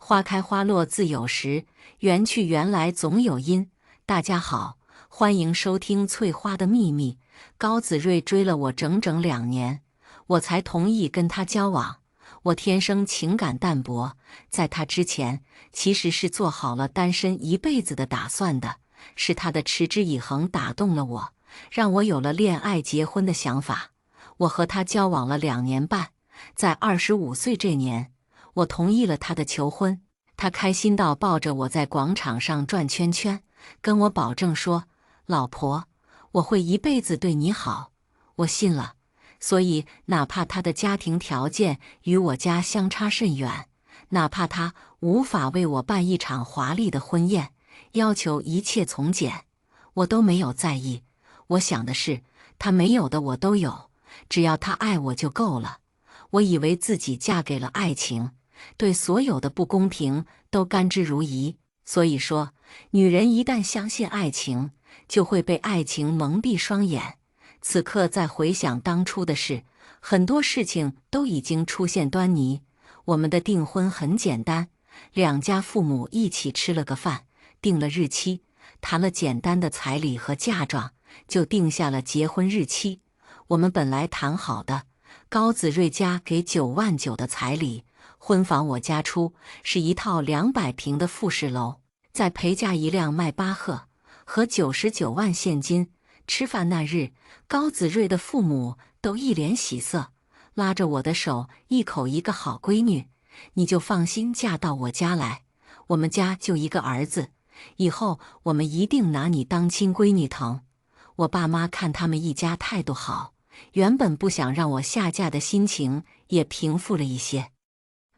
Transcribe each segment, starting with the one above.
花开花落自有时，缘去缘来总有因。大家好，欢迎收听《翠花的秘密》。高子睿追了我整整2年，我才同意跟他交往。我天生情感淡薄，在他之前其实是做好了单身一辈子的打算的。是他的持之以恒打动了我，让我有了恋爱结婚的想法。我和他交往了2年半，在25岁这年，我同意了他的求婚。他开心到抱着我在广场上转圈圈，跟我保证说：“老婆，我会一辈子对你好。”我信了。所以哪怕他的家庭条件与我家相差甚远，哪怕他无法为我办一场华丽的婚宴，要求一切从简，我都没有在意。我想的是，他没有的我都有，只要他爱我就够了。我以为自己嫁给了爱情，对所有的不公平都甘之如饴。所以说，女人一旦相信爱情，就会被爱情蒙蔽双眼。此刻再回想当初的事，很多事情都已经出现端倪。我们的订婚很简单，2家父母一起吃了个饭，定了日期，谈了简单的彩礼和嫁妆，就定下了结婚日期。我们本来谈好的，高子睿家给9万9的彩礼，婚房我家出，是一套200平的复式楼，再陪嫁一辆迈巴赫和99万现金。吃饭那日，高子睿的父母都一脸喜色，拉着我的手，一口一个好闺女，你就放心嫁到我家来，我们家就一个儿子，以后我们一定拿你当亲闺女疼。我爸妈看他们一家态度好，原本不想让我下嫁的心情也平复了一些。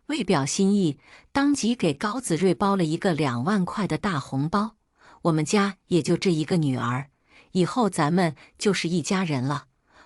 为表心意，当即给高子睿包了一个2万块的大红包。我们家也就这一个女儿，以后咱们就是一家人了，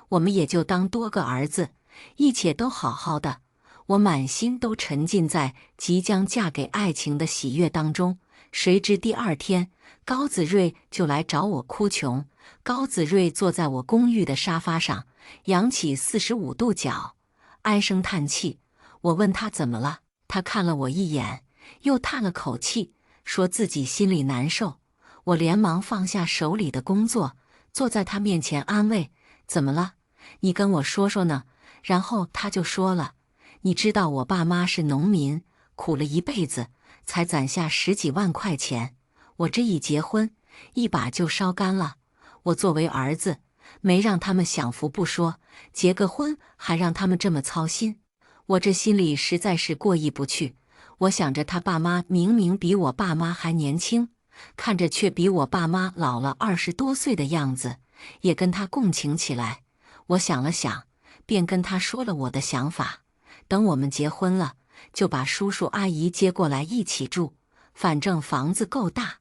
我们也就当多个儿子，一切都好好的。我满心都沉浸在即将嫁给爱情的喜悦当中。谁知第2天，高子睿就来找我哭穷。高子睿坐在我公寓的沙发上，仰起45度角，唉声叹气。我问他怎么了，他看了我一眼，又叹了口气，说自己心里难受。我连忙放下手里的工作，坐在他面前安慰：“怎么了？你跟我说说呢？”然后他就说了：“你知道我爸妈是农民，苦了一辈子，才攒下10几万块钱。我这一结婚，一把就烧干了。我作为儿子，没让他们享福不说，结个婚还让他们这么操心，我这心里实在是过意不去。我想着他爸妈明明比我爸妈还年轻，看着却比我爸妈老了20多岁的样子，也跟他共情起来。我想了想，便跟他说了我的想法。等我们结婚了，就把叔叔阿姨接过来一起住，反正房子够大，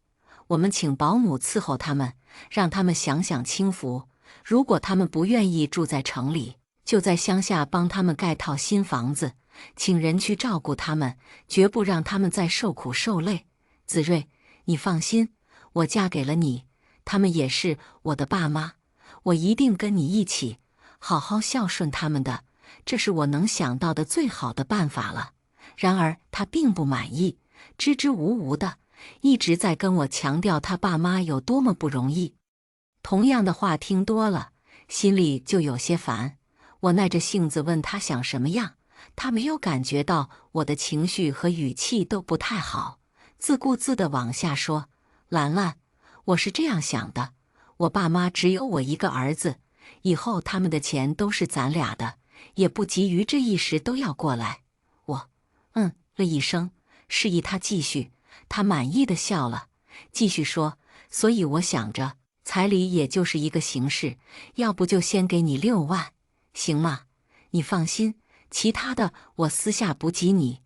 我们请保姆伺候他们，让他们享享清福。如果他们不愿意住在城里，就在乡下帮他们盖套新房子，请人去照顾他们，绝不让他们再受苦受累。子睿，你放心，我嫁给了你，他们也是我的爸妈，我一定跟你一起好好孝顺他们的，这是我能想到的最好的办法了。然而他并不满意，支支吾吾的，一直在跟我强调他爸妈有多么不容易。同样的话听多了，心里就有些烦。我耐着性子问他想什么样，他没有感觉到我的情绪和语气都不太好，自顾自地往下说：“兰兰，我是这样想的，我爸妈只有我一个儿子，以后他们的钱都是咱俩的，也不急于这一时都要过来。”我了一声，示意他继续。他满意的笑了，继续说：“所以我想着，彩礼也就是一个形式，要不就先给你6万，行吗？你放心，其他的我私下补给你。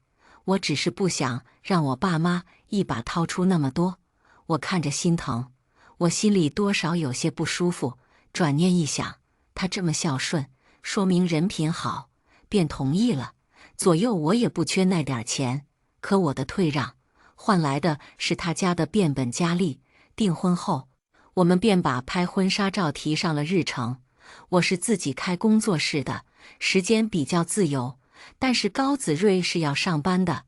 我只是不想让我爸妈一把掏出那么多，我看着心疼，我心里多少有些不舒服。转念一想，他这么孝顺，说明人品好，便同意了。左右我也不缺那点钱，可我的退让换来的是他家的变本加厉。订婚后，我们便把拍婚纱照提上了日程。我是自己开工作室的，时间比较自由，但是高子睿是要上班的。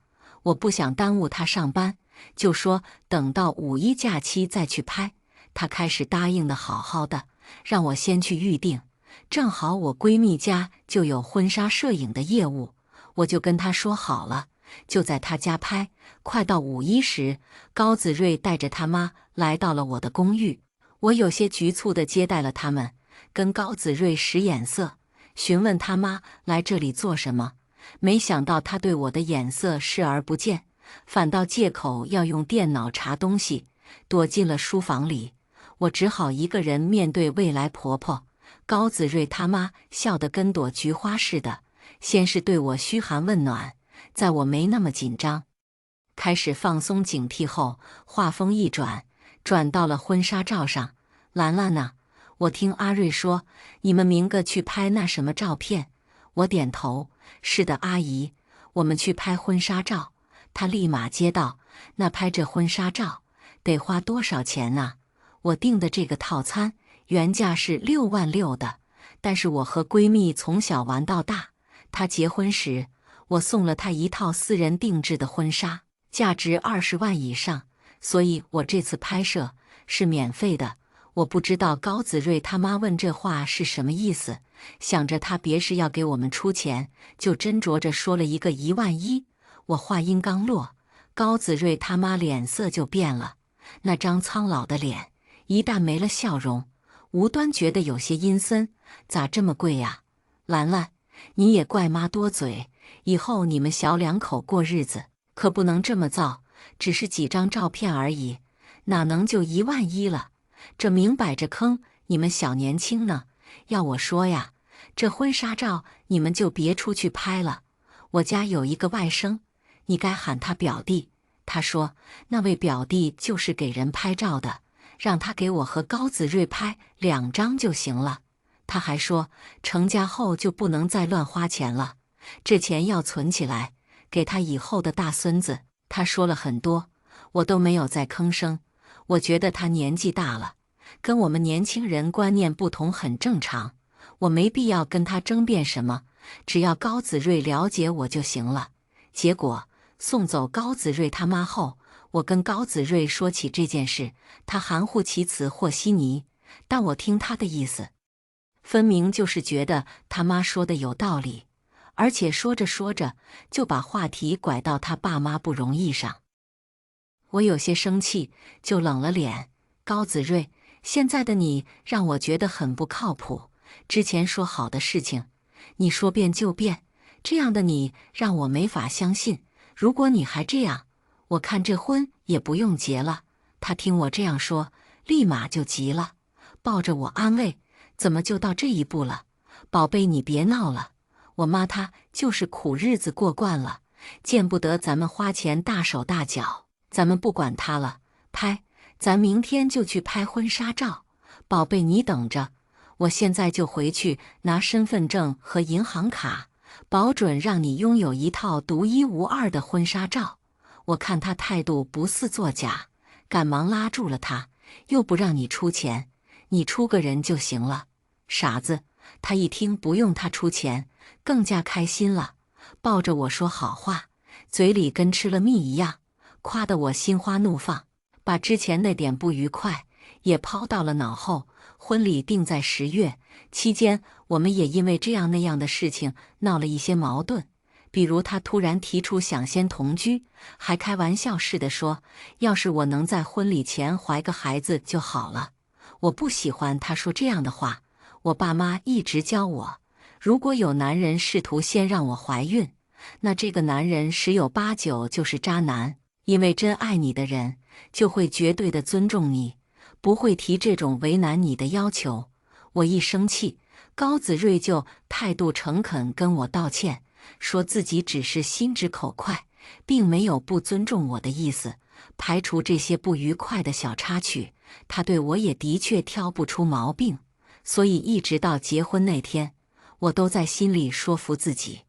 我不想耽误他上班，就说等到5·1假期再去拍。他开始答应的好好的，让我先去预定。正好我闺蜜家就有婚纱摄影的业务，我就跟她说好了，就在她家拍。快到5·1时，高子睿带着他妈来到了我的公寓，我有些局促地接待了他们，跟高子睿使眼色，询问他妈来这里做什么。没想到他对我的眼色视而不见，反倒借口要用电脑查东西，躲进了书房里。我只好一个人面对未来婆婆。高子睿他妈笑得跟朵菊花似的，先是对我嘘寒问暖，在我没那么紧张，开始放松警惕后，话锋一转，转到了婚纱照上。兰兰呢？我听阿瑞说，你们明个去拍那什么照片。我点头，是的，阿姨，我们去拍婚纱照。他立马接道，那拍这婚纱照得花多少钱呢？我订的这个套餐原价是6万6的，但是我和闺蜜从小玩到大，她结婚时我送了她一套私人定制的婚纱，价值20万以上，所以我这次拍摄是免费的。我不知道高子睿他妈问这话是什么意思，想着他别是要给我们出钱，就斟酌着说了一个1万1。我话音刚落，高子睿他妈脸色就变了，那张苍老的脸一旦没了笑容，无端觉得有些阴森。咋这么贵呀？兰兰，你也怪妈多嘴，以后你们小两口过日子可不能这么造，只是几张照片而已，哪能就1万1了？这明摆着坑你们小年轻呢。要我说呀，这婚纱照你们就别出去拍了。我家有一个外甥，你该喊他表弟。他说那位表弟就是给人拍照的，让他给我和高子睿拍2张就行了。他还说成家后就不能再乱花钱了，这钱要存起来，给他以后的大孙子。他说了很多，我都没有再吭声。我觉得他年纪大了，跟我们年轻人观念不同很正常，我没必要跟他争辩什么，只要高子睿了解我就行了。结果送走高子睿他妈后，我跟高子睿说起这件事，他含糊其辞和稀泥，但我听他的意思，分明就是觉得他妈说的有道理，而且说着说着就把话题拐到他爸妈不容易上。我有些生气，就冷了脸。高子睿，现在的你让我觉得很不靠谱，之前说好的事情，你说变就变，这样的你让我没法相信。如果你还这样，我看这婚也不用结了。他听我这样说，立马就急了，抱着我安慰，怎么就到这一步了？宝贝，你别闹了，我妈她就是苦日子过惯了，见不得咱们花钱大手大脚。咱们不管他了，拍，咱明天就去拍婚纱照。宝贝，你等着，我现在就回去拿身份证和银行卡，保准让你拥有一套独一无二的婚纱照。我看他态度不似作假，赶忙拉住了他，又不让你出钱，你出个人就行了。傻子，他一听不用他出钱，更加开心了，抱着我说好话，嘴里跟吃了蜜一样，夸得我心花怒放，把之前那点不愉快也抛到了脑后。婚礼定在10月，期间我们也因为这样那样的事情闹了一些矛盾，比如他突然提出想先同居，还开玩笑似的说，要是我能在婚礼前怀个孩子就好了。我不喜欢他说这样的话，我爸妈一直教我，如果有男人试图先让我怀孕，那这个男人10有8九就是渣男。因为真爱你的人就会绝对的尊重你，不会提这种为难你的要求。我一生气，高子睿就态度诚恳跟我道歉，说自己只是心直口快，并没有不尊重我的意思。排除这些不愉快的小插曲，他对我也的确挑不出毛病，所以一直到结婚那天，我都在心里说服自己，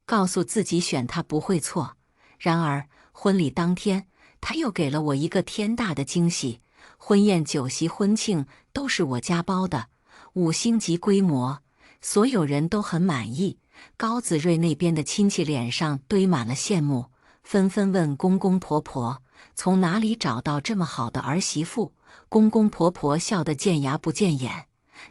告诉自己选他不会错。然而婚礼当天，他又给了我一个天大的惊喜。婚宴、酒席、婚庆都是我家包的，5星级规模，所有人都很满意。高子睿那边的亲戚脸上堆满了羡慕，纷纷问公公婆婆从哪里找到这么好的儿媳妇。公公婆婆笑得见牙不见眼，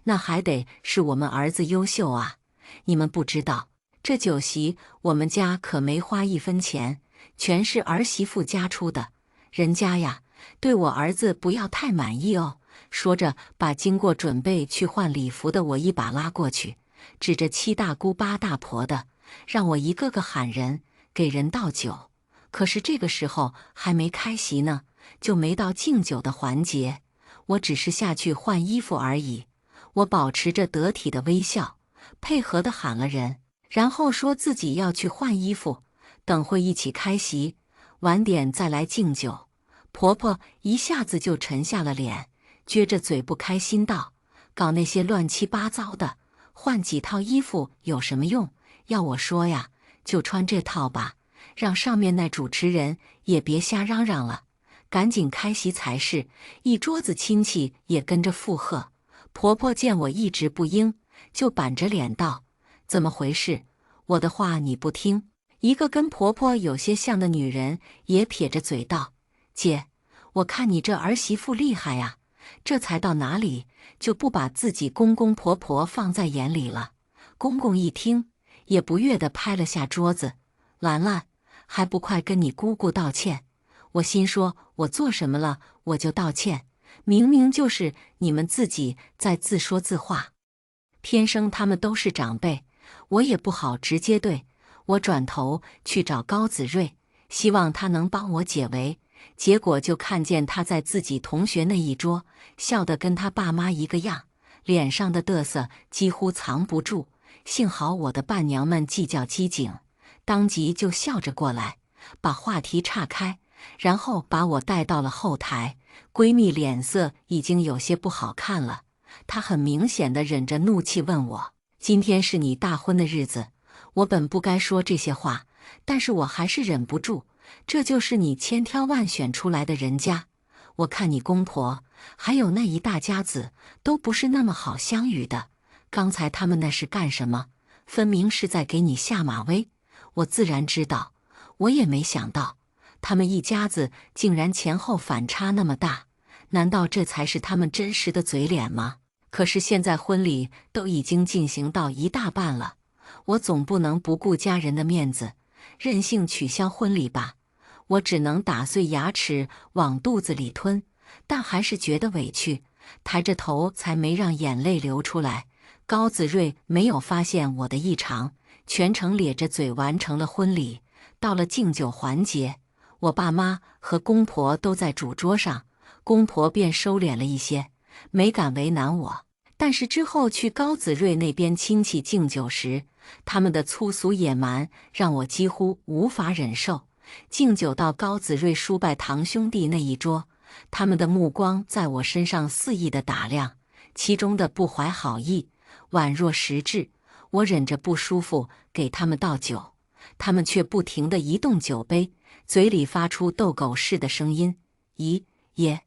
那还得是我们儿子优秀啊！你们不知道，这酒席我们家可没花1分钱，全是儿媳妇家出的。人家呀，对我儿子不要太满意哦。说着，把经过准备去换礼服的我一把拉过去，指着7大姑8大婆的，让我一个个喊人，给人倒酒。可是这个时候还没开席呢，就没到敬酒的环节，我只是下去换衣服而已。我保持着得体的微笑，配合地喊了人，然后说自己要去换衣服，等会一起开席，晚点再来敬酒。婆婆一下子就沉下了脸，撅着嘴不开心道：“搞那些乱七八糟的，换几套衣服有什么用？要我说呀，就穿这套吧，让上面那主持人也别瞎嚷嚷了，赶紧开席才是。”一桌子亲戚也跟着附和。婆婆见我一直不应，就板着脸道：“怎么回事？我的话你不听？”一个跟婆婆有些像的女人也撇着嘴道：“姐，我看你这儿媳妇厉害呀，这才到哪里就不把自己公公婆婆放在眼里了。”公公一听，也不悦地拍了下桌子：“兰兰，还不快跟你姑姑道歉！”我心说，我做什么了我就道歉，明明就是你们自己在自说自话。天生他们都是长辈，我也不好直接对。我转头去找高子睿，希望他能帮我解围，结果就看见他在自己同学那一桌，笑得跟他爸妈一个样，脸上的嘚瑟几乎藏不住。幸好我的伴娘们计较机警，当即就笑着过来，把话题岔开，然后把我带到了后台。闺蜜脸色已经有些不好看了，她很明显地忍着怒气问我：“今天是你大婚的日子。”我本不该说这些话，但是我还是忍不住。这就是你千挑万选出来的人家，我看你公婆还有那一大家子都不是那么好相与的。刚才他们那是干什么？分明是在给你下马威。我自然知道，我也没想到他们一家子竟然前后反差那么大。难道这才是他们真实的嘴脸吗？可是现在婚礼都已经进行到一大半了，我总不能不顾家人的面子，任性取消婚礼吧。我只能打碎牙齿往肚子里吞，但还是觉得委屈，抬着头才没让眼泪流出来。高子睿没有发现我的异常，全程咧着嘴完成了婚礼。到了敬酒环节，我爸妈和公婆都在主桌上，公婆便收敛了一些，没敢为难我。但是之后去高子睿那边亲戚敬酒时，他们的粗俗野蛮让我几乎无法忍受。敬酒到高子睿叔伯堂兄弟那一桌，他们的目光在我身上肆意地打量，其中的不怀好意，宛若实质。我忍着不舒服给他们倒酒，他们却不停地移动酒杯，嘴里发出斗狗似的声音：“咦耶，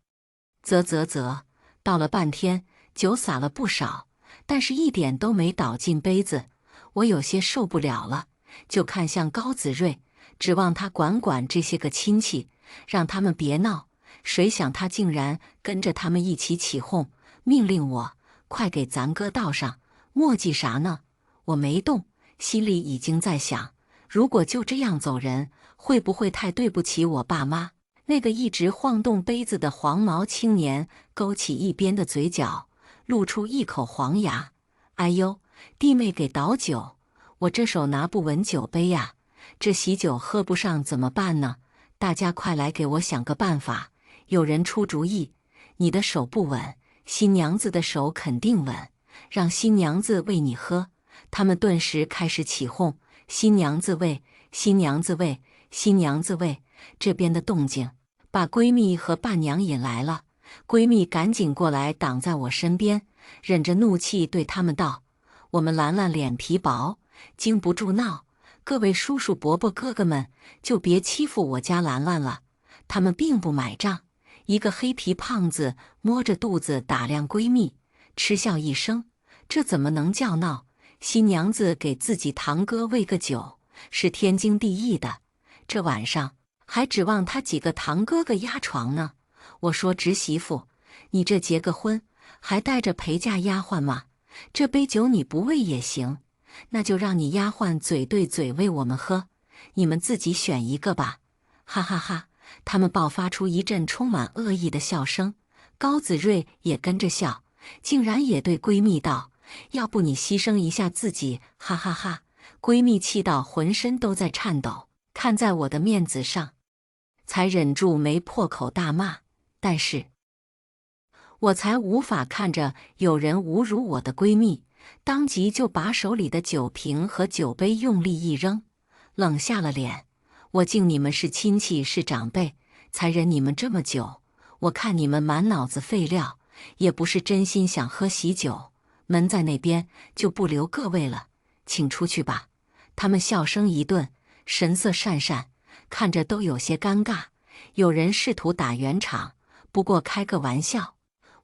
啧啧啧。”倒了半天，酒洒了不少，但是一点都没倒进杯子。我有些受不了了，就看向高子睿，指望他管管这些个亲戚，让他们别闹。谁想他竟然跟着他们一起起哄，命令我快给咱哥倒上。磨叽啥呢？我没动，心里已经在想，如果就这样走人，会不会太对不起我爸妈？那个一直晃动杯子的黄毛青年勾起一边的嘴角，露出一口黄牙。哎呦，弟妹给倒酒，我这手拿不稳酒杯呀，这喜酒喝不上怎么办呢？大家快来给我想个办法。有人出主意：“你的手不稳，新娘子的手肯定稳，让新娘子喂你喝。”他们顿时开始起哄：“新娘子喂，新娘子喂，新娘子喂！”这边的动静把闺蜜和伴娘引来了，闺蜜赶紧过来挡在我身边，忍着怒气对他们道：“我们兰兰脸皮薄，经不住闹，各位叔叔伯伯哥哥们就别欺负我家兰兰了。”他们并不买账。一个黑皮胖子摸着肚子打量闺蜜，嗤笑一声：“这怎么能叫闹？新娘子给自己堂哥喂个酒，是天经地义的。”这晚上还指望他几个堂哥哥压床呢？我说侄媳妇，你这结个婚，还带着陪嫁丫鬟吗？这杯酒你不喂也行，那就让你丫鬟嘴对嘴喂我们喝，你们自己选一个吧。哈哈哈！他们爆发出一阵充满恶意的笑声，高子睿也跟着笑，竟然也对闺蜜道：“要不你牺牲一下自己？”哈哈哈！闺蜜气到浑身都在颤抖，看在我的面子上，才忍住没破口大骂。但是我才无法看着有人侮辱我的闺蜜，当即就把手里的酒瓶和酒杯用力一扔，冷下了脸。我敬你们是亲戚是长辈，才忍你们这么久。我看你们满脑子废料，也不是真心想喝喜酒。门在那边，就不留各位了，请出去吧。他们笑声一顿，神色讪讪，看着都有些尴尬。有人试图打圆场，不过开个玩笑。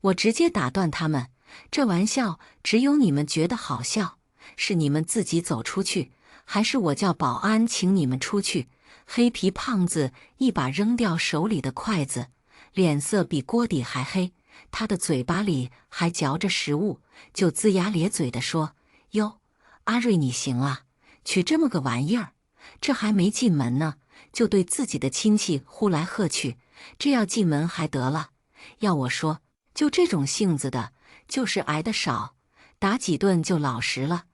我直接打断他们，这玩笑只有你们觉得好笑，是你们自己走出去，还是我叫保安请你们出去？黑皮胖子一把扔掉手里的筷子，脸色比锅底还黑，他的嘴巴里还嚼着食物，就龇牙咧嘴地说：“哟，阿瑞你行啊，取这么个玩意儿，这还没进门呢，就对自己的亲戚呼来喝去，这要进门还得了？要我说，就这种性子的，就是挨得少，打几顿就老实了。”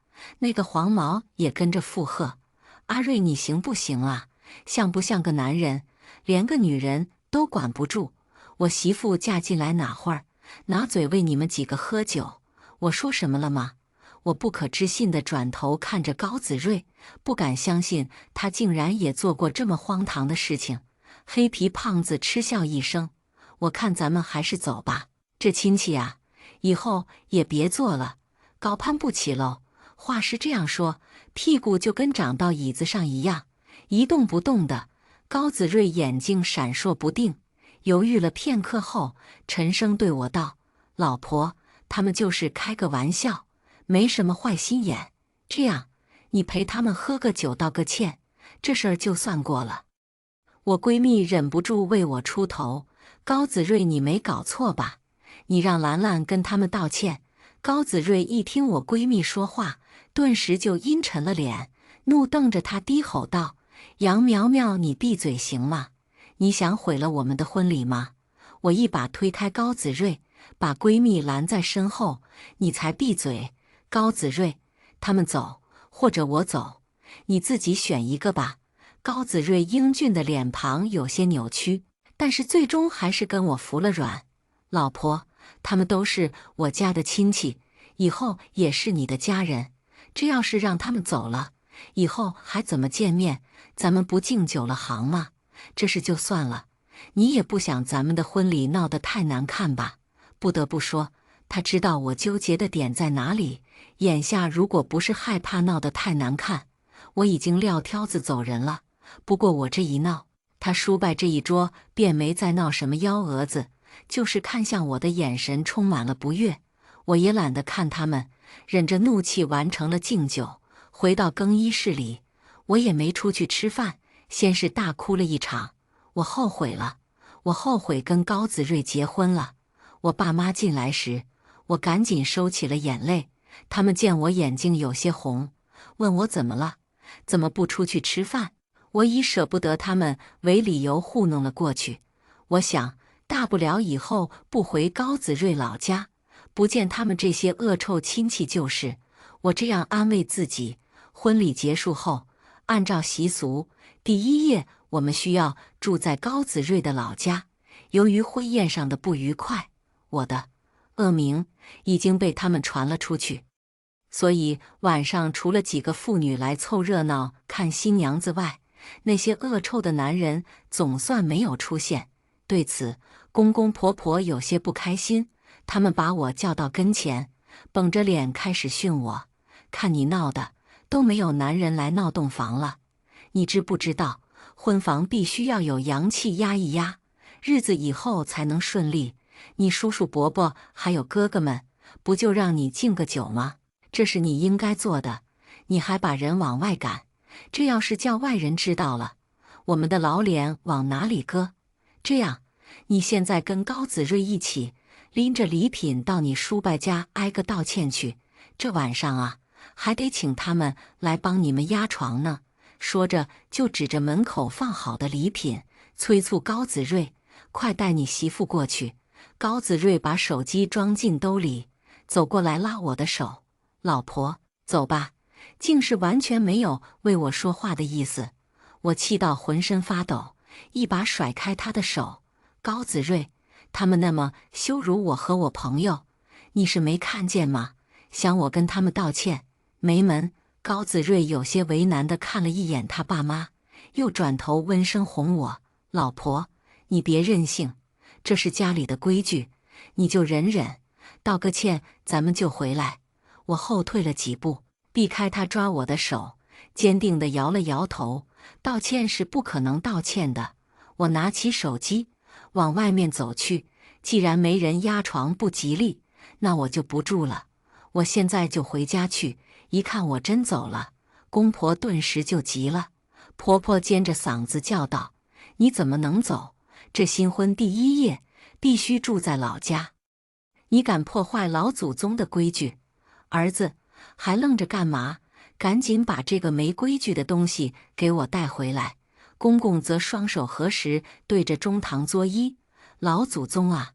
那个黄毛也跟着附和：“阿瑞你行不行啊？像不像个男人？连个女人都管不住。我媳妇嫁进来哪会儿，拿嘴喂你们几个喝酒？我说什么了吗？”我不可置信地转头看着高子睿，不敢相信他竟然也做过这么荒唐的事情。黑皮胖子嗤笑一声：“我看咱们还是走吧，这亲戚啊，以后也别做了，高攀不起喽。”话是这样说，屁股就跟长到椅子上一样，一动不动的。高子睿眼睛闪烁不定，犹豫了片刻后，沉声对我道：“老婆，他们就是开个玩笑，没什么坏心眼。这样，你陪他们喝个酒道个歉，这事儿就算过了。”我闺蜜忍不住为我出头：“高子睿，你没搞错吧？你让兰兰跟他们道歉。”高子睿一听我闺蜜说话，顿时就阴沉了脸，怒瞪着她低吼道：“杨苗苗，你闭嘴行吗？你想毁了我们的婚礼吗？”我一把推开高子睿，把闺蜜拦在身后：“你才闭嘴！高子睿，他们走，或者我走，你自己选一个吧。”高子睿英俊的脸庞有些扭曲，但是最终还是跟我服了软：“老婆，他们都是我家的亲戚，以后也是你的家人。这要是让他们走了，以后还怎么见面？咱们不敬酒了行吗？这事就算了，你也不想咱们的婚礼闹得太难看吧？”不得不说，他知道我纠结的点在哪里。眼下如果不是害怕闹得太难看，我已经撂挑子走人了。不过我这一闹，他输败这一桌便没再闹什么幺蛾子，就是看向我的眼神充满了不悦。我也懒得看他们，忍着怒气完成了敬酒，回到更衣室里。我也没出去吃饭，先是大哭了一场。我后悔了，我后悔跟高子睿结婚了。我爸妈进来时，我赶紧收起了眼泪。他们见我眼睛有些红，问我怎么了，怎么不出去吃饭。我以舍不得他们为理由糊弄了过去。我想，大不了以后不回高子睿老家，不见他们这些恶臭亲戚就是。我这样安慰自己。婚礼结束后，按照习俗，第一夜我们需要住在高子睿的老家。由于婚宴上的不愉快，我的恶名已经被他们传了出去，所以晚上除了几个妇女来凑热闹看新娘子外，那些恶臭的男人总算没有出现。对此，公公婆婆有些不开心，他们把我叫到跟前，绷着脸开始训我：“看你闹的，都没有男人来闹洞房了。你知不知道，婚房必须要有阳气压一压，日子以后才能顺利。你叔叔伯伯还有哥哥们，不就让你敬个酒吗？这是你应该做的，你还把人往外赶，这要是叫外人知道了，我们的老脸往哪里搁？这样，你现在跟高子睿一起拎着礼品到你叔伯家挨个道歉去。这晚上啊，还得请他们来帮你们压床呢。说着就指着门口放好的礼品，催促高子睿：“快带你媳妇过去。”高子睿把手机装进兜里，走过来拉我的手：“老婆，走吧。”竟是完全没有为我说话的意思。我气到浑身发抖，一把甩开他的手：“高子睿，他们那么羞辱我和我朋友，你是没看见吗？想我跟他们道歉，没门！”高子睿有些为难地看了一眼他爸妈，又转头温声哄我：“老婆，你别任性，这是家里的规矩，你就忍忍，道个歉，咱们就回来。”我后退了几步，避开他抓我的手，坚定地摇了摇头：“道歉是不可能道歉的。”我拿起手机，往外面走去。既然没人压床不吉利，那我就不住了。我现在就回家去。一看我真走了，公婆顿时就急了。婆婆尖着嗓子叫道：“你怎么能走？这新婚第一夜，必须住在老家。你敢破坏老祖宗的规矩？儿子，还愣着干嘛？赶紧把这个没规矩的东西给我带回来！”公公则双手合十，对着中堂作揖：“老祖宗啊，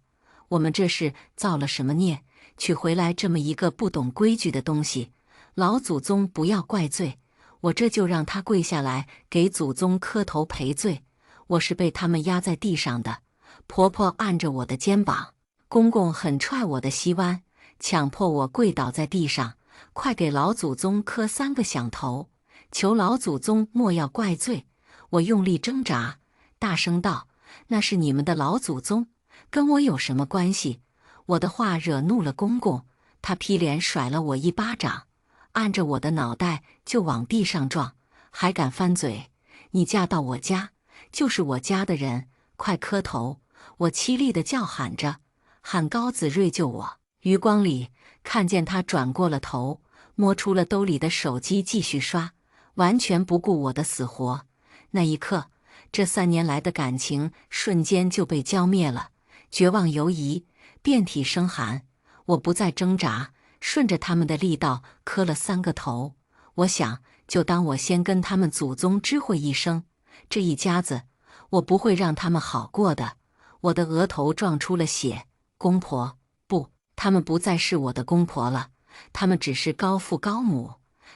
我们这是造了什么孽，娶回来这么一个不懂规矩的东西？老祖宗不要怪罪，我这就让他跪下来给祖宗磕头赔罪。我是被他们压在地上的。”婆婆按着我的肩膀，公公狠踹我的膝弯，强迫我跪倒在地上：“快给老祖宗磕3个响头，求老祖宗莫要怪罪。”我用力挣扎，大声道：“那是你们的老祖宗，跟我有什么关系？”我的话惹怒了公公，他劈脸甩了我一巴掌，按着我的脑袋就往地上撞：“还敢翻嘴？你嫁到我家，就是我家的人，快磕头！”我凄厉地叫喊着，喊高子睿救我。余光里看见他转过了头，摸出了兜里的手机继续刷，完全不顾我的死活。那一刻，这3年来的感情瞬间就被浇灭了，绝望犹疑，遍体生寒。我不再挣扎，顺着他们的力道磕了3个头。我想，就当我先跟他们祖宗知会一声，这一家子，我不会让他们好过的。我的额头撞出了血。公婆，不，他们不再是我的公婆了，他们只是高父高母。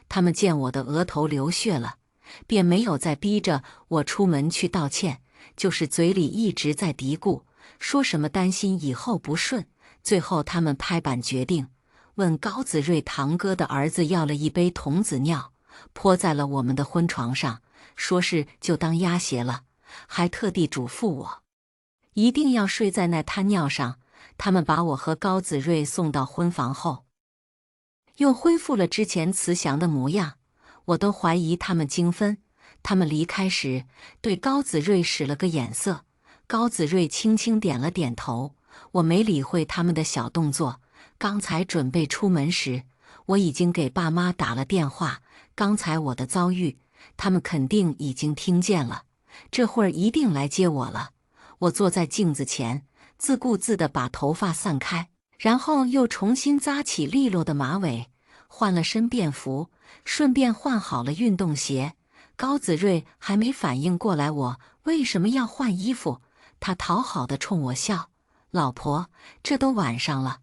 他们见我的额头流血了，便没有再逼着我出门去道歉，就是嘴里一直在嘀咕，说什么担心以后不顺。最后他们拍板决定，问高子睿堂哥的儿子要了一杯童子尿，泼在了我们的婚床上，说是就当压邪了，还特地嘱咐我一定要睡在那滩尿上。他们把我和高子睿送到婚房后，又恢复了之前慈祥的模样，我都怀疑他们精分。他们离开时，对高子睿使了个眼色，高子睿轻轻点了点头。我没理会他们的小动作。刚才准备出门时，我已经给爸妈打了电话，刚才我的遭遇，他们肯定已经听见了，这会儿一定来接我了。我坐在镜子前，自顾自地把头发散开，然后又重新扎起利落的马尾，换了身便服，顺便换好了运动鞋。高子睿还没反应过来我为什么要换衣服，他讨好地冲我笑：“老婆，这都晚上了，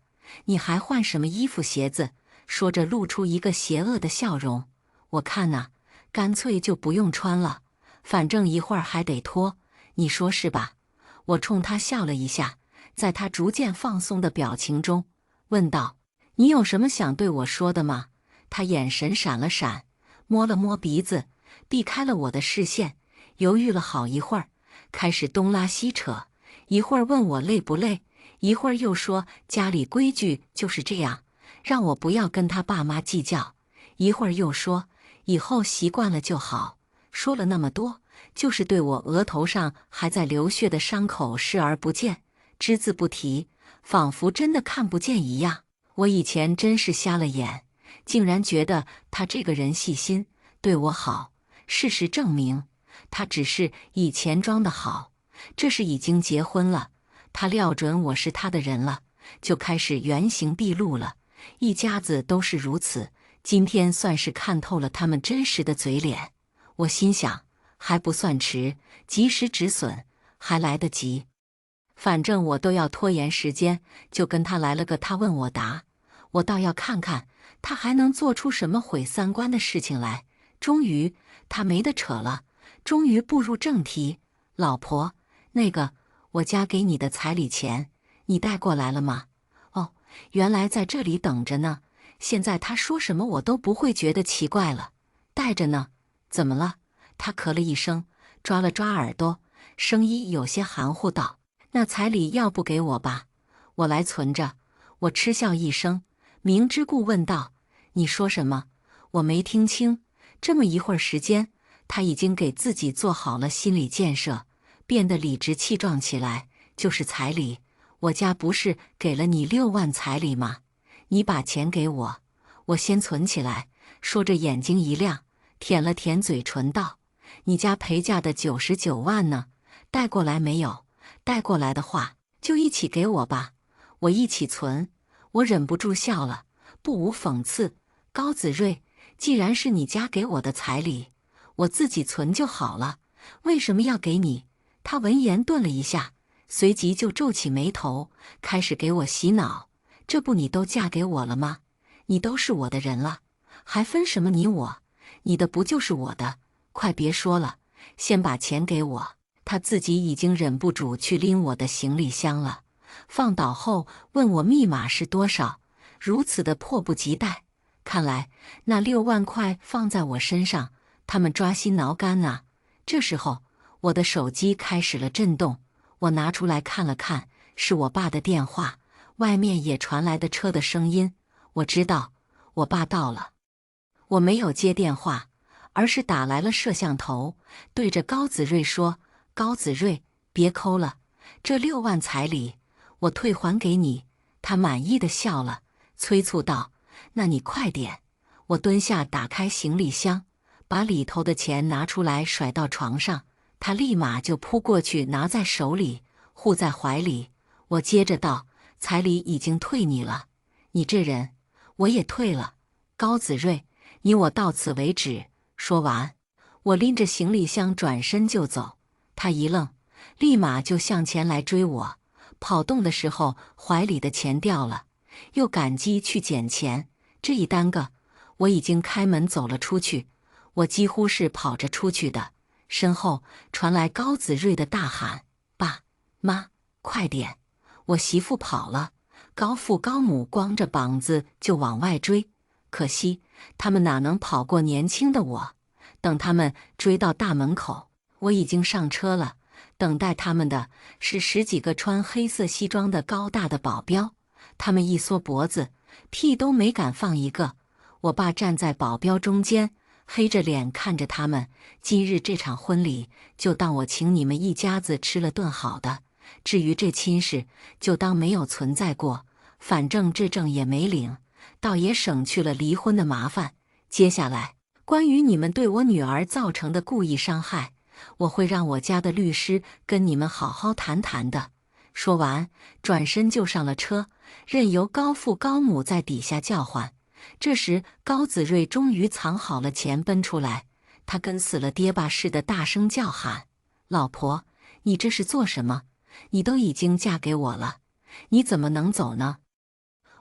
你还换什么衣服鞋子？”说着露出一个邪恶的笑容。我看呐，干脆就不用穿了，反正一会儿还得脱，你说是吧？我冲他笑了一下，在他逐渐放松的表情中问道：“你有什么想对我说的吗？”他眼神闪了闪，摸了摸鼻子，避开了我的视线，犹豫了好一会儿，开始东拉西扯，一会儿问我累不累，一会儿又说家里规矩就是这样，让我不要跟他爸妈计较，一会儿又说以后习惯了就好。说了那么多，就是对我额头上还在流血的伤口视而不见，只字不提，仿佛真的看不见一样。我以前真是瞎了眼，竟然觉得他这个人细心，对我好。事实证明，他只是以前装得好，这是已经结婚了。他料准我是他的人了，就开始原形毕露了。一家子都是如此，今天算是看透了他们真实的嘴脸。我心想，还不算迟，及时止损，还来得及。反正我都要拖延时间，就跟他来了个他问我答。我倒要看看他还能做出什么毁三观的事情来。终于，他没得扯了，终于步入正题。老婆，那个我家给你的彩礼钱，你带过来了吗？哦，原来在这里等着呢。现在他说什么我都不会觉得奇怪了。带着呢。怎么了？他咳了一声，抓了抓耳朵，声音有些含糊道：“那彩礼要不给我吧，我来存着。”我嗤笑一声，明知故问道：“你说什么？我没听清。”这么一会儿时间，他已经给自己做好了心理建设，变得理直气壮起来。就是彩礼，我家不是给了你6万彩礼吗？你把钱给我，我先存起来。说着眼睛一亮，舔了舔嘴唇道：“你家陪嫁的99万呢？带过来没有？带过来的话，就一起给我吧，我一起存。”我忍不住笑了，不无讽刺：“高子睿，既然是你家给我的彩礼，我自己存就好了，为什么要给你？”他闻言顿了一下，随即就皱起眉头，开始给我洗脑：“这不你都嫁给我了吗？你都是我的人了，还分什么你我？你的不就是我的？快别说了，先把钱给我。”他自己已经忍不住去拎我的行李箱了，放倒后问我密码是多少，如此的迫不及待。看来那6万块放在我身上，他们抓心挠肝啊。这时候，我的手机开始了震动，我拿出来看了看，是我爸的电话，外面也传来的车的声音。我知道我爸到了。我没有接电话，而是打来了摄像头，对着高子睿说：“高子睿，别抠了，这6万彩礼我退还给你。”他满意的笑了，催促道：“那你快点。”我蹲下打开行李箱，把里头的钱拿出来甩到床上，他立马就扑过去拿在手里，护在怀里。我接着道：“彩礼已经退你了，你这人我也退了。高子睿，你我到此为止。”说完，我拎着行李箱转身就走。他一愣，立马就向前来追我。跑动的时候，怀里的钱掉了，又赶急去捡钱。这一耽搁，我已经开门走了出去。我几乎是跑着出去的，身后传来高子睿的大喊：“爸妈，快点！我媳妇跑了！”高父高母光着膀子就往外追，可惜他们哪能跑过年轻的我。等他们追到大门口，我已经上车了。等待他们的是10几个穿黑色西装的高大的保镖，他们一缩脖子，屁都没敢放一个。我爸站在保镖中间，黑着脸看着他们。今日这场婚礼，就当我请你们一家子吃了顿好的，至于这亲事，就当没有存在过。反正这证也没领，倒也省去了离婚的麻烦。接下来，关于你们对我女儿造成的故意伤害，我会让我家的律师跟你们好好谈谈的。说完，转身就上了车，任由高父高母在底下叫唤。这时，高子睿终于藏好了钱奔出来，他跟死了爹爸似的大声叫喊：“老婆，你这是做什么？你都已经嫁给我了，你怎么能走呢？”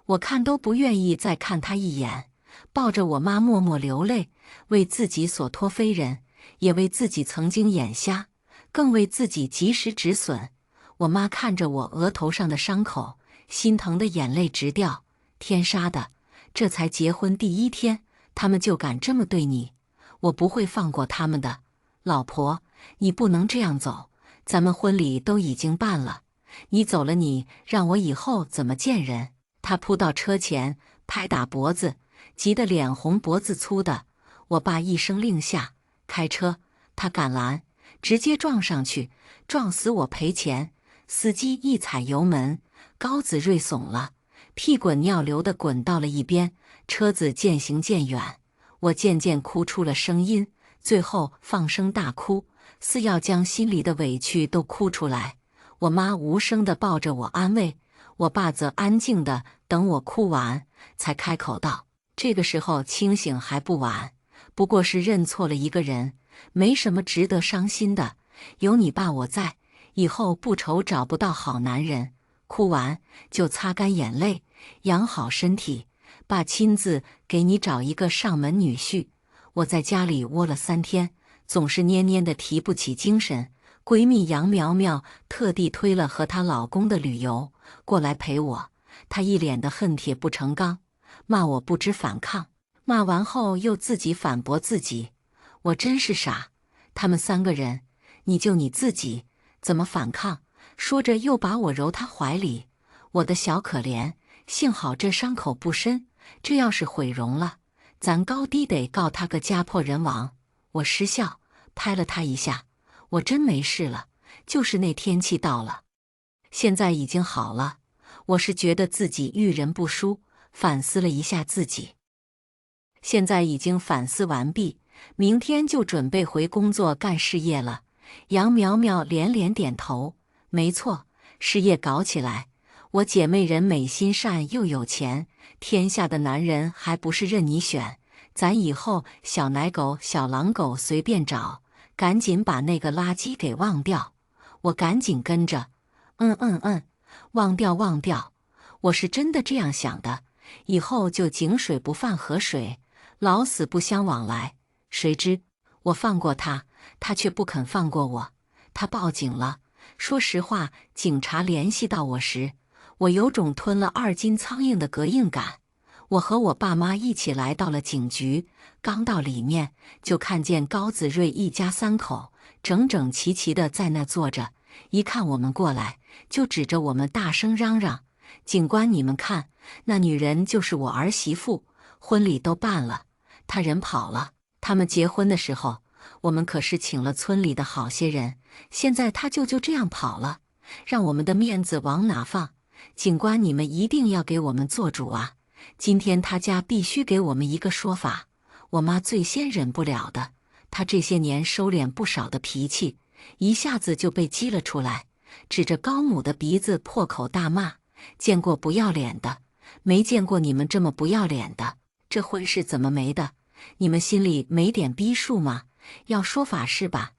我看都不愿意再看他一眼，抱着我妈默默流泪，为自己所托非人，也为自己曾经眼瞎，更为自己及时止损。我妈看着我额头上的伤口，心疼的眼泪直掉。天杀的，这才结婚第1天，他们就敢这么对你，我不会放过他们的。老婆，你不能这样走，咱们婚礼都已经办了，你走了，你让我以后怎么见人？他扑到车前，拍打脖子，急得脸红脖子粗的。我爸一声令下，开车。他敢拦，直接撞上去，撞死我赔钱。司机一踩油门，高子睿怂了，屁滚尿流地滚到了一边，车子渐行渐远。我渐渐哭出了声音，最后放声大哭，似要将心里的委屈都哭出来。我妈无声地抱着我安慰，我爸则安静地等我哭完，才开口道：“这个时候清醒还不晚，不过是认错了一个人，没什么值得伤心的。有你爸我在，以后不愁找不到好男人。”哭完就擦干眼泪，养好身体，爸亲自给你找一个上门女婿。我在家里窝了3天，总是蔫蔫的提不起精神。闺蜜杨苗苗特地推了和她老公的旅游过来陪我，她一脸的恨铁不成钢，骂我不知反抗，骂完后又自己反驳自己。我真是傻，他们3个人，你就你自己，怎么反抗？说着又把我揉他怀里。我的小可怜，幸好这伤口不深，这要是毁容了，咱高低得告他个家破人亡。我失笑，拍了他一下。我真没事了，就是那天气到了。现在已经好了，我是觉得自己遇人不淑，反思了一下自己。现在已经反思完毕，明天就准备回工作干事业了。杨苗苗连连点头，没错，事业搞起来。我姐妹人美心善又有钱，天下的男人还不是任你选，咱以后小奶狗、小狼狗随便找，赶紧把那个垃圾给忘掉。我赶紧跟着，忘掉忘掉。我是真的这样想的，以后就井水不犯河水，老死不相往来。谁知我放过他，他却不肯放过我，他报警了。说实话，警察联系到我时，我有种吞了2斤苍蝇的膈应感。我和我爸妈一起来到了警局，刚到里面就看见高子睿一家3口整整齐齐地在那坐着，一看我们过来，就指着我们大声嚷嚷：“警官，你们看，那女人就是我儿媳妇，婚礼都办了，她人跑了。他们结婚的时候，我们可是请了村里的好些人，现在她就这样跑了，让我们的面子往哪放？警官，你们一定要给我们做主啊！今天他家必须给我们一个说法。”我妈最先忍不了的，她这些年收敛不少的脾气，一下子就被激了出来，指着高母的鼻子破口大骂：“见过不要脸的，没见过你们这么不要脸的！这婚事怎么没的？你们心里没点逼数吗？要说法是吧？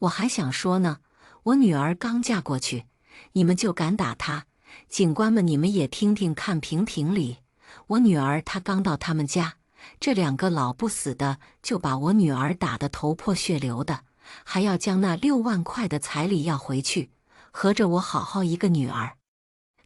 我还想说呢，我女儿刚嫁过去，你们就敢打她？警官们，你们也听听看评评理。我女儿她刚到他们家，这2个老不死的就把我女儿打得头破血流的，还要将那6万块的彩礼要回去。合着我好好一个女儿，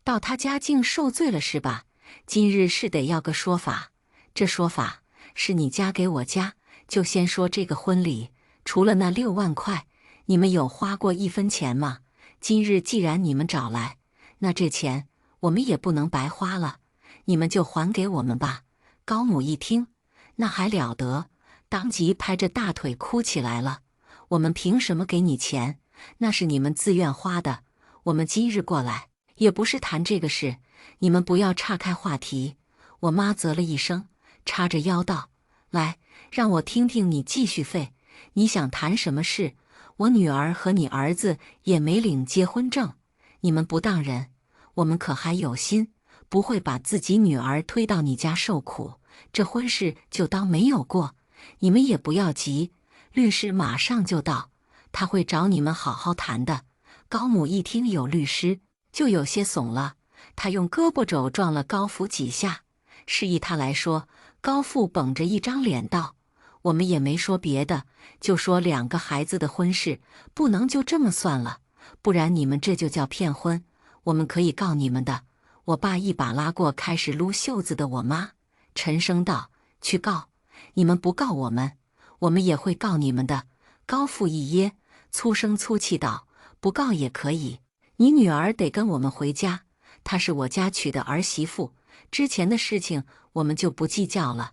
到他家竟受罪了是吧？今日是得要个说法。这说法是你家给我家，就先说这个婚礼，除了那6万块，你们有花过1分钱吗？今日既然你们找来，那这钱我们也不能白花了，你们就还给我们吧。高母一听，那还了得，当即拍着大腿哭起来了。我们凭什么给你钱？那是你们自愿花的。我们今日过来，也不是谈这个事，你们不要岔开话题。我妈啧了一声，叉着腰道：“来，让我听听你继续废。你想谈什么事？我女儿和你儿子也没领结婚证，你们不当人，我们可还有心，不会把自己女儿推到你家受苦。这婚事就当没有过，你们也不要急，律师马上就到，他会找你们好好谈的。”高母一听有律师，就有些怂了，他用胳膊肘撞了高父几下，示意他来说。高父绷着一张脸道：“我们也没说别的，就说2个孩子的婚事不能就这么算了，不然你们这就叫骗婚，我们可以告你们的。”我爸一把拉过开始撸袖子的我妈，沉声道：“去告！你们不告我们，我们也会告你们的。”高父一噎，粗声粗气道：“不告也可以，你女儿得跟我们回家，她是我家娶的儿媳妇，之前的事情我们就不计较了，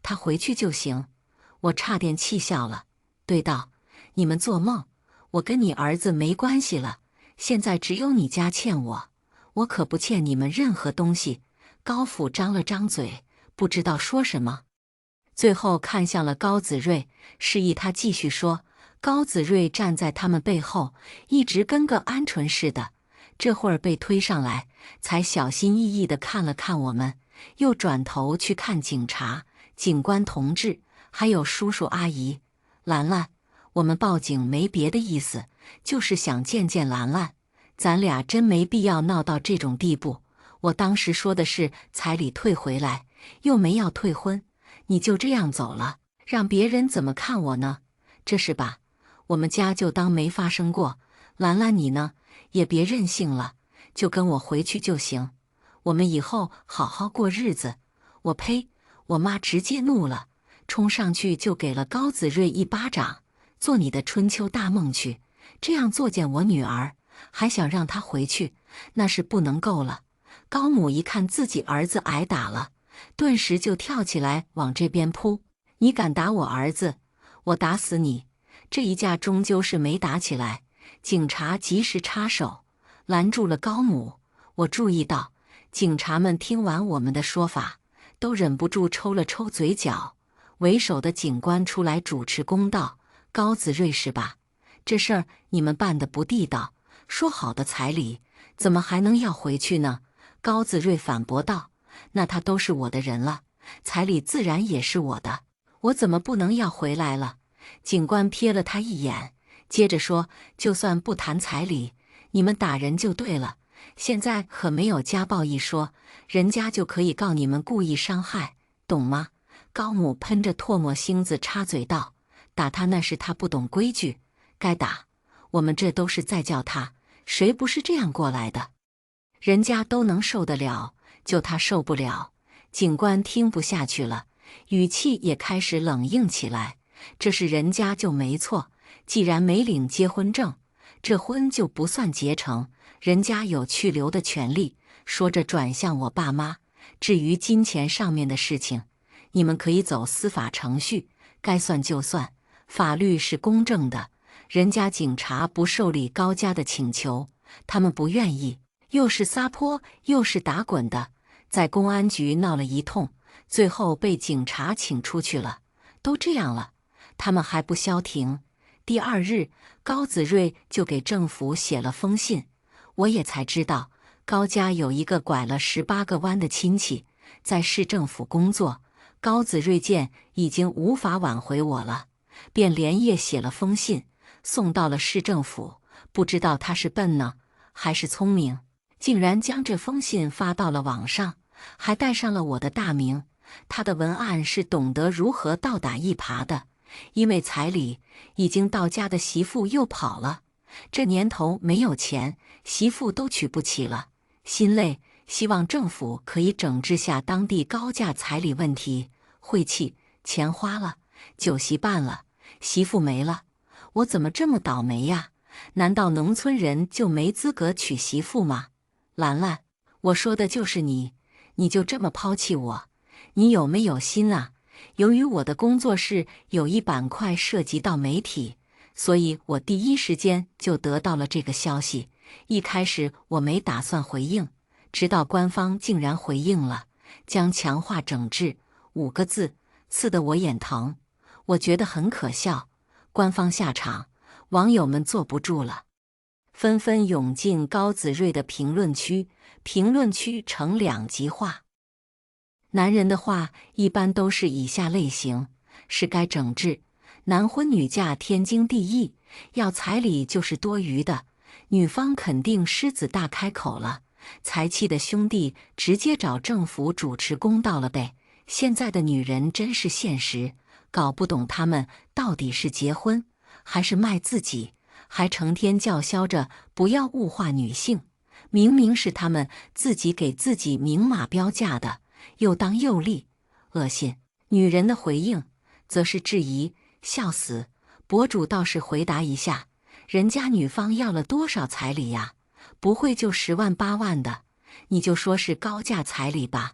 她回去就行。”我差点气笑了，对道：“你们做梦，我跟你儿子没关系了，现在只有你家欠我，我可不欠你们任何东西。”高父张了张嘴，不知道说什么，最后看向了高子睿，示意他继续说。高子睿站在他们背后，一直跟个鹌鹑似的。这会儿被推上来，才小心翼翼地看了看我们，又转头去看警察、警官同志，还有叔叔阿姨。兰兰，我们报警没别的意思，就是想见见兰兰。咱俩真没必要闹到这种地步。我当时说的是彩礼退回来，又没要退婚，你就这样走了，让别人怎么看我呢？这是吧？我们家就当没发生过。兰兰你呢，也别任性了，就跟我回去就行。我们以后好好过日子。我呸！我妈直接怒了，冲上去就给了高子睿一巴掌。做你的春秋大梦去，这样作践我女儿，还想让她回去，那是不能够了。高母一看自己儿子挨打了，顿时就跳起来往这边扑。你敢打我儿子，我打死你！这一架终究是没打起来，警察及时插手，拦住了高母。我注意到，警察们听完我们的说法，都忍不住抽了抽嘴角。为首的警官出来主持公道：高子睿是吧？这事儿你们办得不地道，说好的彩礼，怎么还能要回去呢？高子睿反驳道：那他都是我的人了，彩礼自然也是我的，我怎么不能要回来了？警官瞥了他一眼，接着说：就算不谈彩礼，你们打人就对了。现在可没有家暴一说，人家就可以告你们故意伤害，懂吗？高母喷着唾沫星子插嘴道：打他那是他不懂规矩，该打。我们这都是在教他，谁不是这样过来的？人家都能受得了，就他受不了。警官听不下去了，语气也开始冷硬起来。这是人家就没错，既然没领结婚证，这婚就不算结成，人家有去留的权利。说着转向我爸妈，至于金钱上面的事情，你们可以走司法程序，该算就算，法律是公正的。人家警察不受理高家的请求，他们不愿意，又是撒泼又是打滚的，在公安局闹了一通，最后被警察请出去了。都这样了，他们还不消停。第二日，高子睿就给政府写了封信，我也才知道高家有一个拐了18个弯的亲戚，在市政府工作。高子睿见已经无法挽回我了，便连夜写了封信，送到了市政府。不知道他是笨呢，还是聪明，竟然将这封信发到了网上，还带上了我的大名。他的文案是懂得如何倒打一耙的，因为彩礼已经到家的媳妇又跑了，这年头没有钱，媳妇都娶不起了，心累，希望政府可以整治下当地高价彩礼问题。晦气，钱花了，酒席办了，媳妇没了，我怎么这么倒霉呀？难道农村人就没资格娶媳妇吗？兰兰，我说的就是你，你就这么抛弃我，你有没有心啊？由于我的工作室有一板块涉及到媒体，所以我第一时间就得到了这个消息。一开始我没打算回应，直到官方竟然回应了，将强化整治5个字刺得我眼疼，我觉得很可笑。官方下场，网友们坐不住了，纷纷涌进高子睿的评论区，评论区呈2极化。男人的话一般都是以下类型：是该整治，男婚女嫁天经地义，要彩礼就是多余的，女方肯定狮子大开口了，财气的兄弟直接找政府主持公道了呗。现在的女人真是现实，搞不懂她们到底是结婚还是卖自己，还成天叫嚣着不要物化女性，明明是她们自己给自己明码标价的，又当又立，恶心。女人的回应则是质疑，笑死。博主倒是回答一下，人家女方要了多少彩礼呀？不会就10万8万的，你就说是高价彩礼吧，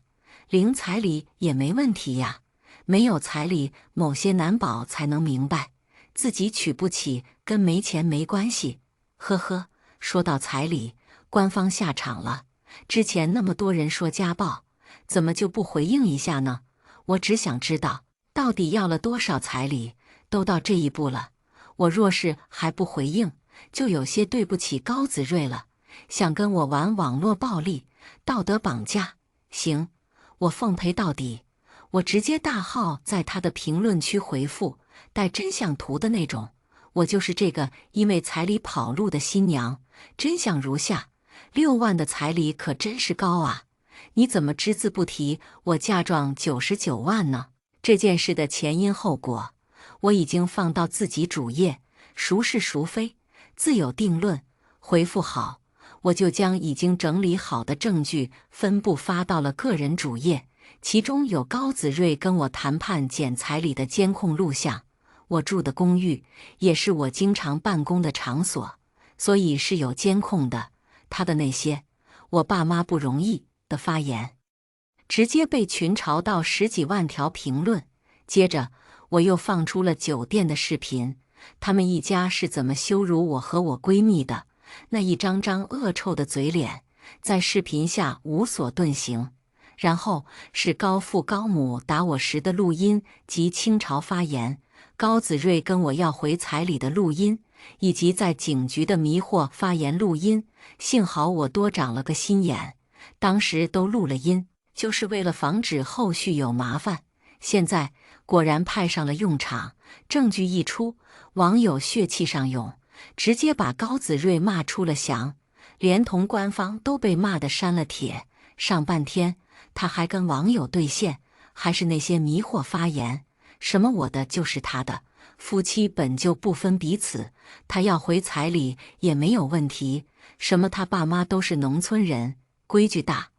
零彩礼也没问题呀。没有彩礼，某些男宝才能明白，自己娶不起跟没钱没关系。呵呵，说到彩礼，官方下场了。之前那么多人说家暴，怎么就不回应一下呢？我只想知道，到底要了多少彩礼？都到这一步了，我若是还不回应，就有些对不起高子睿了。想跟我玩网络暴力、道德绑架，行，我奉陪到底。我直接大号在他的评论区回复，带真相图的那种。我就是这个因为彩礼跑路的新娘。真相如下：6万的彩礼可真是高啊！你怎么只字不提我嫁妆99万呢？这件事的前因后果，我已经放到自己主页，孰是孰非，自有定论。回复好，我就将已经整理好的证据分部发到了个人主页，其中有高子睿跟我谈判减彩礼的监控录像。我住的公寓也是我经常办公的场所，所以是有监控的。他的那些我爸妈不容易的发言，直接被群嘲到10几万条评论。接着我又放出了酒店的视频，他们一家是怎么羞辱我和我闺蜜的，那一张张恶臭的嘴脸在视频下无所遁形。然后是高父高母打我时的录音及倾巢发言，高子睿跟我要回彩礼的录音，以及在警局的迷惑发言录音。幸好我多长了个心眼，当时都录了音，就是为了防止后续有麻烦。现在果然派上了用场，证据一出，网友血气上涌，直接把高子睿骂出了翔，连同官方都被骂得删了帖。上半天他还跟网友对线，还是那些迷惑发言，什么我的就是他的，夫妻本就不分彼此，他要回彩礼也没有问题，什么他爸妈都是农村人，规矩大，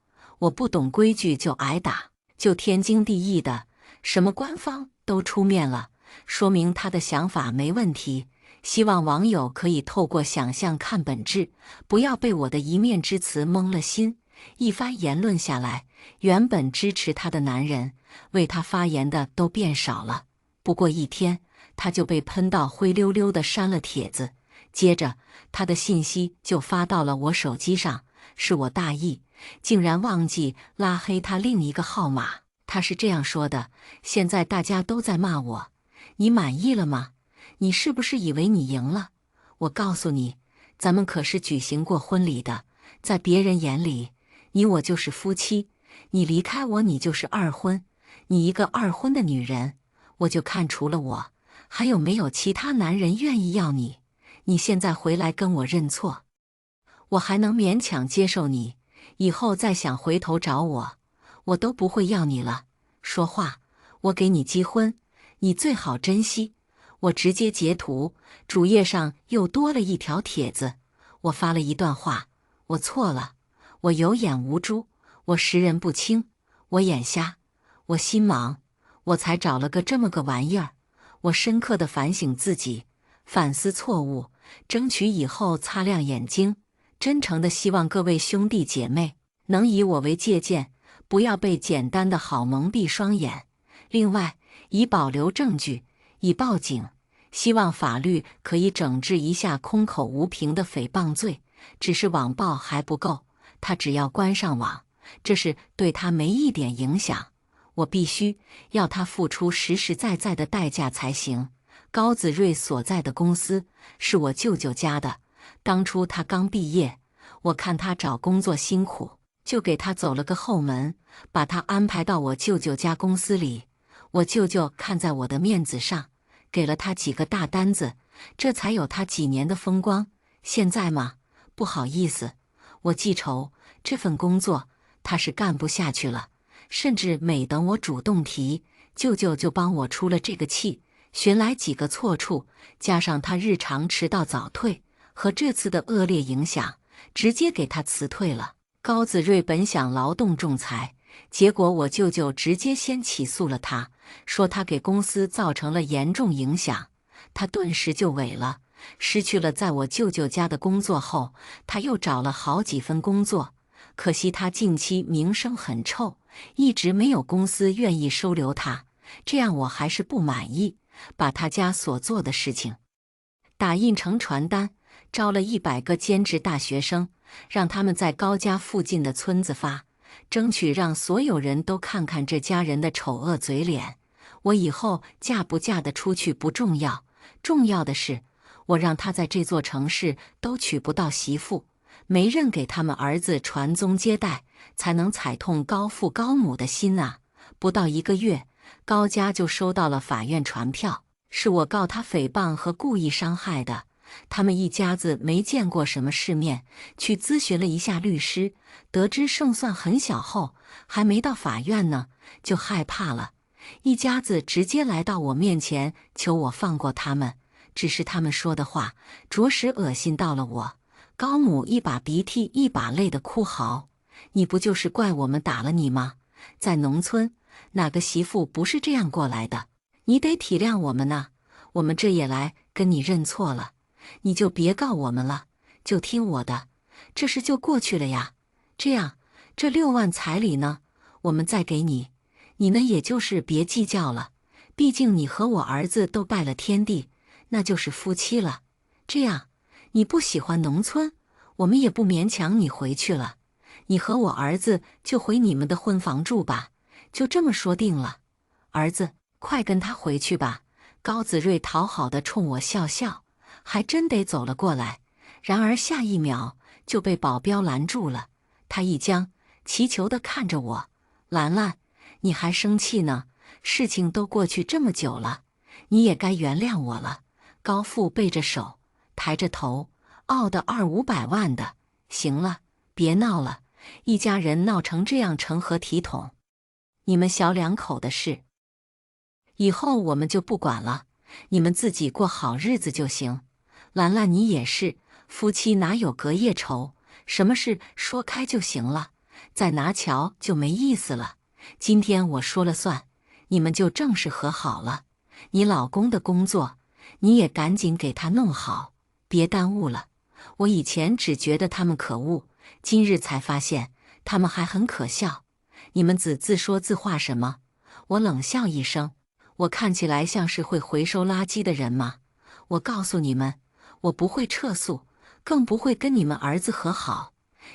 我不懂规矩就挨打，就天经地义的。什么官方都出面了，说明他的想法没问题。希望网友可以透过想象看本质，不要被我的一面之词蒙了心。一番言论下来，原本支持他的男人为他发言的都变少了。不过一天，他就被喷到灰溜溜的删了帖子，接着他的信息就发到了我手机上，是我大意，竟然忘记拉黑他另一个号码。他是这样说的：现在大家都在骂我，你满意了吗？你是不是以为你赢了？我告诉你，咱们可是举行过婚礼的，在别人眼里，你我就是夫妻，你离开我，你就是二婚，你一个二婚的女人，我就看除了我，还有没有其他男人愿意要你？你现在回来跟我认错，我还能勉强接受你，以后再想回头找我，我都不会要你了。说话，我给你积婚，你最好珍惜。我直接截图，主页上又多了一条帖子，我发了一段话：我错了，我有眼无珠，我识人不清，我眼瞎，我心盲，我才找了个这么个玩意儿。我深刻地反省自己，反思错误，争取以后擦亮眼睛。真诚地希望各位兄弟姐妹能以我为借鉴，不要被简单的好蒙蔽双眼。另外，以保留证据，以报警，希望法律可以整治一下空口无凭的诽谤罪。只是网暴还不够，他只要关上网，这是对他没一点影响。我必须要他付出实实在在的代价才行。高子睿所在的公司是我舅舅家的，当初他刚毕业，我看他找工作辛苦，就给他走了个后门，把他安排到我舅舅家公司里。我舅舅看在我的面子上，给了他几个大单子，这才有他几年的风光。现在嘛，不好意思，我记仇，这份工作他是干不下去了，甚至每等我主动提，舅舅就帮我出了这个气。寻来几个错处，加上他日常迟到早退和这次的恶劣影响，直接给他辞退了。高子睿本想劳动仲裁，结果我舅舅直接先起诉了他，说他给公司造成了严重影响。他顿时就萎了，失去了在我舅舅家的工作后，他又找了好几份工作。可惜他近期名声很臭，一直没有公司愿意收留他，这样我还是不满意，把他家所做的事情打印成传单，招了100个兼职大学生，让他们在高家附近的村子发，争取让所有人都看看这家人的丑恶嘴脸。我以后嫁不嫁得出去不重要，重要的是，我让他在这座城市都娶不到媳妇，没人给他们儿子传宗接代，才能踩痛高父高母的心啊！不到1个月，高家就收到了法院传票，是我告他诽谤和故意伤害的。他们一家子没见过什么世面，去咨询了一下律师，得知胜算很小后，还没到法院呢，就害怕了。一家子直接来到我面前求我放过他们，只是他们说的话着实恶心到了我。高母一把鼻涕一把泪的哭嚎：“你不就是怪我们打了你吗？在农村，哪个媳妇不是这样过来的？你得体谅我们呐！我们这也来跟你认错了，你就别告我们了，就听我的，这事就过去了呀。这样，这6万彩礼呢，我们再给你，你呢也就是别计较了，毕竟你和我儿子都拜了天地，那就是夫妻了。这样，你不喜欢农村，我们也不勉强你回去了，你和我儿子就回你们的婚房住吧，就这么说定了。儿子，快跟他回去吧。”高子睿讨好地冲我笑笑，还真得走了过来。然而下一秒就被保镖拦住了，他一僵，祈求地看着我：“兰兰，你还生气呢？事情都过去这么久了，你也该原谅我了。”高父背着手，抬着头，傲得200-500万的：“行了，别闹了，一家人闹成这样成何体统？你们小两口的事，以后我们就不管了，你们自己过好日子就行。兰兰，你也是，夫妻哪有隔夜仇？什么事说开就行了，再拿瞧就没意思了。今天我说了算，你们就正式和好了。你老公的工作，你也赶紧给他弄好，别耽误了。我以前只觉得他们可恶，今日才发现他们还很可笑。你们自说自话什么？”我冷笑一声：“我看起来像是会回收垃圾的人吗？我告诉你们，我不会撤诉，更不会跟你们儿子和好。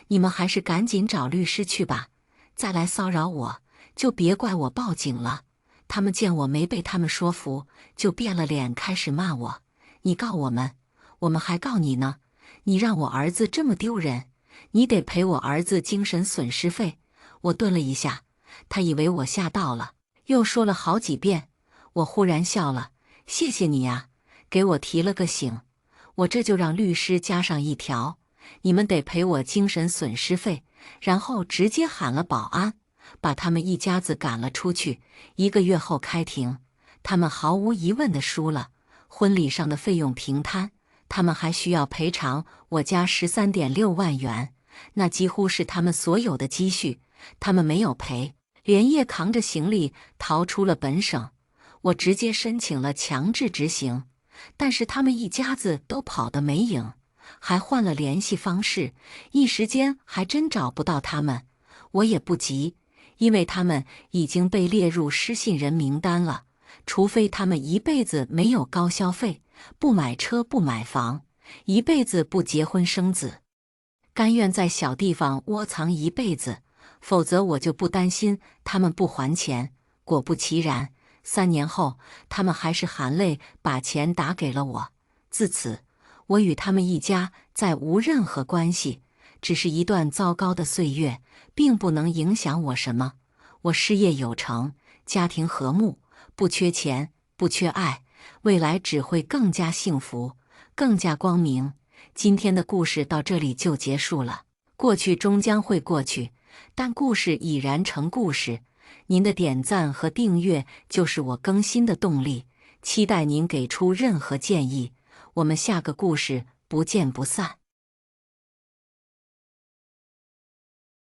你们还是赶紧找律师去吧，再来骚扰我，就别怪我报警了。”他们见我没被他们说服，就变了脸，开始骂我：“你告我们，我们还告你呢！你让我儿子这么丢人，你得赔我儿子精神损失费。”我顿了一下，他以为我吓到了，又说了好几遍。我忽然笑了：“谢谢你呀，给我提了个醒。我这就让律师加上一条，你们得赔我精神损失费。”然后直接喊了保安，把他们一家子赶了出去。1个月后开庭，他们毫无疑问地输了，婚礼上的费用平摊，他们还需要赔偿我家13.6万元，那几乎是他们所有的积蓄。他们没有赔，连夜扛着行李逃出了本省。我直接申请了强制执行，但是他们一家子都跑得没影，还换了联系方式，一时间还真找不到他们。我也不急，因为他们已经被列入失信人名单了，除非他们一辈子没有高消费，不买车不买房，一辈子不结婚生子，甘愿在小地方窝藏一辈子，否则我就不担心他们不还钱。果不其然，3年后，他们还是含泪把钱打给了我。自此，我与他们一家再无任何关系，只是一段糟糕的岁月，并不能影响我什么。我事业有成，家庭和睦，不缺钱，不缺爱，未来只会更加幸福，更加光明。今天的故事到这里就结束了，过去终将会过去，但故事已然成故事。您的点赞和订阅就是我更新的动力，期待您给出任何建议。我们下个故事不见不散。